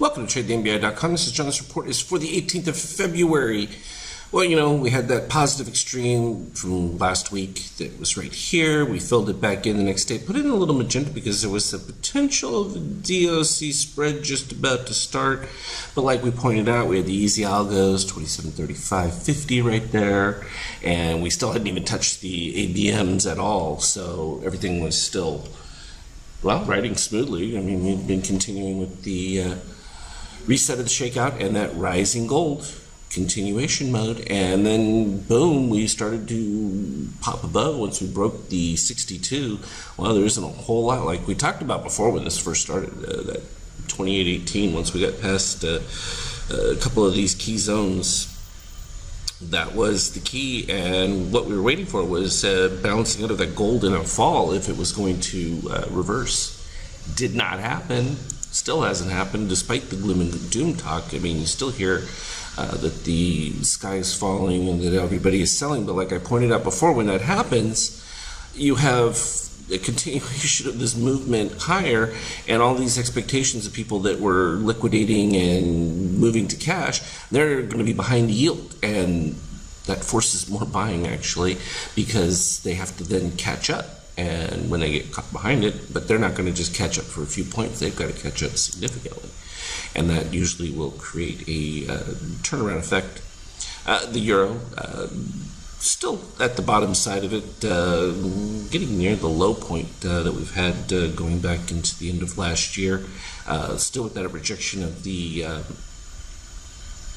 Welcome to TradeTheNBI.com. This is John. This report is for the 18th of February. Well, we had that positive extreme from last week that was right here. We filled it back in the next day, put in a little magenta because there was the potential of the DOC spread just about to start. But like we pointed out, we had the easy algos, 27.35.50 right there, and we still hadn't even touched the ABMs at all. So everything was still, well, riding smoothly. I mean, we've been continuing with the reset of the shakeout and that rising gold continuation mode, and then boom, we started to pop above once we broke the 62. Well, there isn't a whole lot like we talked about before when this first started, that 28.18. Once we got past a couple of these key zones, that was the key, and what we were waiting for was balancing out of that gold in a fall if it was going to reverse. Did not happen. Still hasn't happened, despite the gloom and doom talk. I mean, you still hear that the sky is falling and that everybody is selling, but like I pointed out before, when that happens, you have a continuation of this movement higher, and all these expectations of people that were liquidating and moving to cash, they're going to be behind the yield, and that forces more buying actually, because they have to then catch up. And when they get caught behind it, but they're not going to just catch up for a few points, they've got to catch up significantly. And that usually will create a turnaround effect. The euro, still at the bottom side of it, getting near the low point that we've had going back into the end of last year. Still with that rejection of the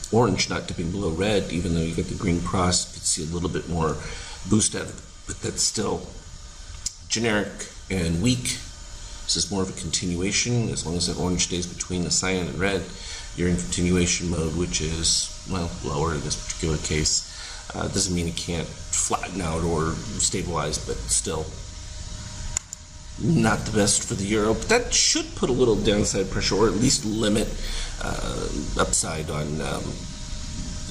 orange not dipping below red, even though you get the green cross, you can see a little bit more boost out of it, but that's still generic and weak. This is more of a continuation. As long as that orange stays between the cyan and red, you're in continuation mode, which is, well, lower in this particular case. Doesn't mean it can't flatten out or stabilize, but still not the best for the euro. But that should put a little downside pressure, or at least limit upside on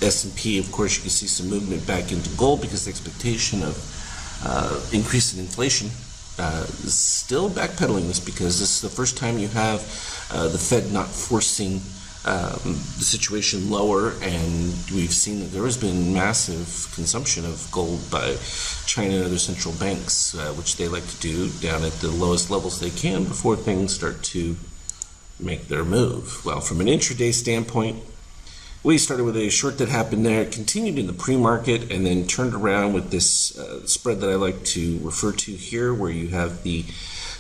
S&P. Of course, you can see some movement back into gold because the expectation of increase in inflation is still backpedaling this, because this is the first time you have the Fed not forcing the situation lower, and we've seen that there has been massive consumption of gold by China and other central banks, which they like to do down at the lowest levels they can before things start to make their move. Well, from an intraday standpoint, we started with a short that happened there, continued in the pre-market, and then turned around with this spread that I like to refer to here, where you have the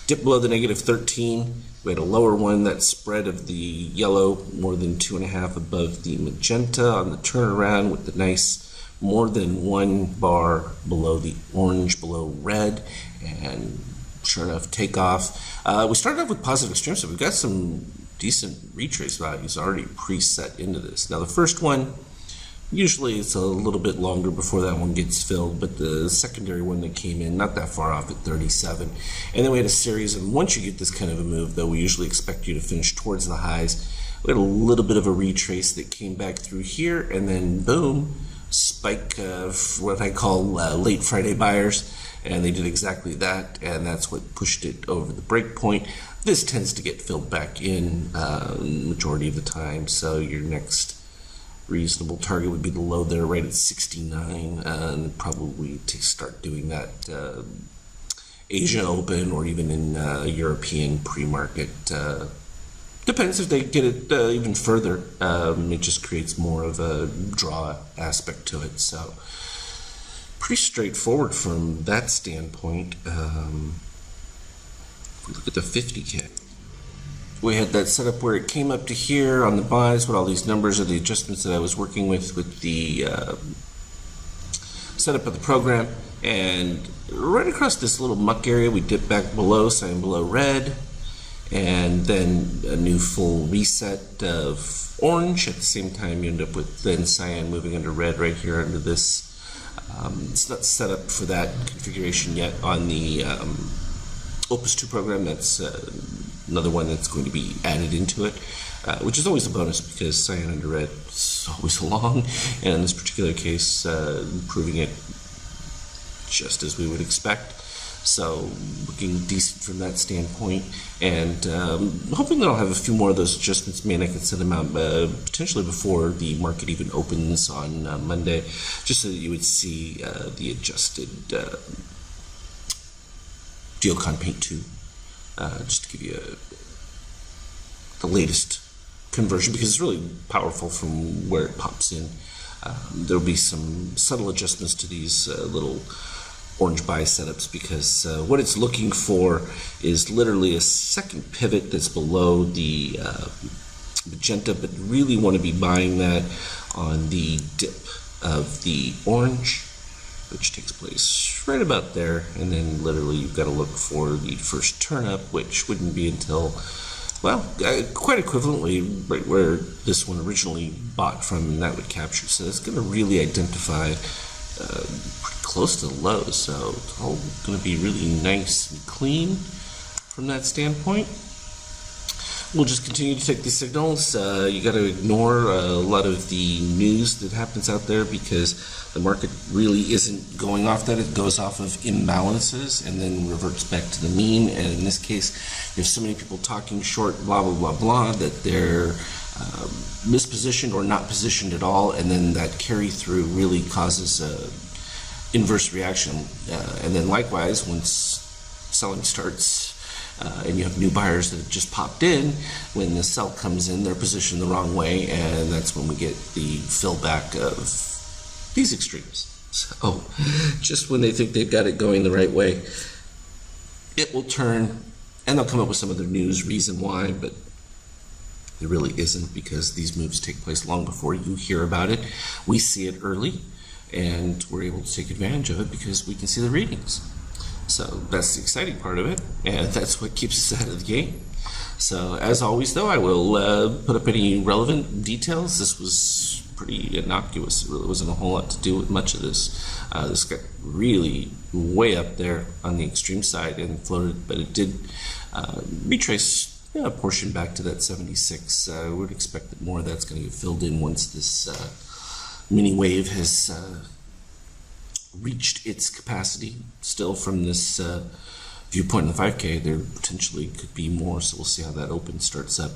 dip below the negative 13. We had a lower one, that spread of the yellow more than 2.5 above the magenta on the turnaround, with the nice more than one bar below the orange, below red, and sure enough, takeoff. We started off with positive extremes, so we've got some decent retrace values already preset into this. Now the first one, usually it's a little bit longer before that one gets filled, but the secondary one that came in not that far off at 37. And then we had a series, and once you get this kind of a move, though, we usually expect you to finish towards the highs. We had a little bit of a retrace that came back through here, and then boom, spike of what I call late Friday buyers, and they did exactly that, and that's what pushed it over the break point. This tends to get filled back in majority of the time, so your next reasonable target would be the low there right at 69, and probably to start doing that Asia Open or even in European pre-market. Depends if they get it even further. It just creates more of a draw aspect to it, so pretty straightforward from that standpoint. If we look at the 50K, we had that setup where it came up to here on the buys, but all these numbers are the adjustments that I was working with the setup of the program. And right across this little muck area, we dip back below, cyan below red, and then a new full reset of orange. At the same time, you end up with then cyan moving under red right here under this. It's not set up for that configuration yet on the Opus 2 program. That's another one that's going to be added into it, which is always a bonus because cyan under red is always long, and in this particular case, proving it just as we would expect. So looking decent from that standpoint, and hoping that I'll have a few more of those adjustments made. I can send them out potentially before the market even opens on Monday, just so that you would see the adjusted Geocon Paint 2, just to give you the latest conversion, because it's really powerful from where it pops in. There'll be some subtle adjustments to these little orange buy setups, because what it's looking for is literally a second pivot that's below the magenta, but really want to be buying that on the dip of the orange, which takes place right about there, and then literally you've got to look for the first turn up, which wouldn't be until, well, quite equivalently right where this one originally bought from, and that would capture. So it's going to really identify pretty close to the lows, so it's all going to be really nice and clean from that standpoint. We'll just continue to take these signals. You got to ignore a lot of the news that happens out there, because the market really isn't going off that. It goes off of imbalances and then reverts back to the mean. And in this case, you have so many people talking short, blah, blah, blah, blah, that they're mispositioned or not positioned at all, and then that carry through really causes a inverse reaction. And then likewise, once selling starts, and you have new buyers that have just popped in, when the sell comes in, they're positioned the wrong way, and that's when we get the fill back of these extremes. So just when they think they've got it going the right way, it will turn, and they'll come up with some other news reason why, but it really isn't, because these moves take place long before you hear about it. We see it early, and we're able to take advantage of it because we can see the readings. So that's the exciting part of it, and that's what keeps us ahead of the game. So as always, though, I will put up any relevant details. This was pretty innocuous. It really wasn't a whole lot to do with much of this. This got really way up there on the extreme side and floated, but it did retrace a portion back to that 76. I would expect that more of that's going to get filled in once this mini wave has reached its capacity. Still, from this viewpoint in the 5K, there potentially could be more, so we'll see how that open starts up.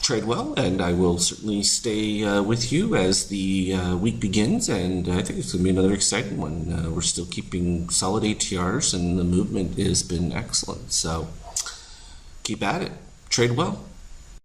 Trade well, and I will certainly stay with you as the week begins, and I think it's going to be another exciting one. We're still keeping solid ATRs, and the movement has been excellent, so keep at it. Trade well.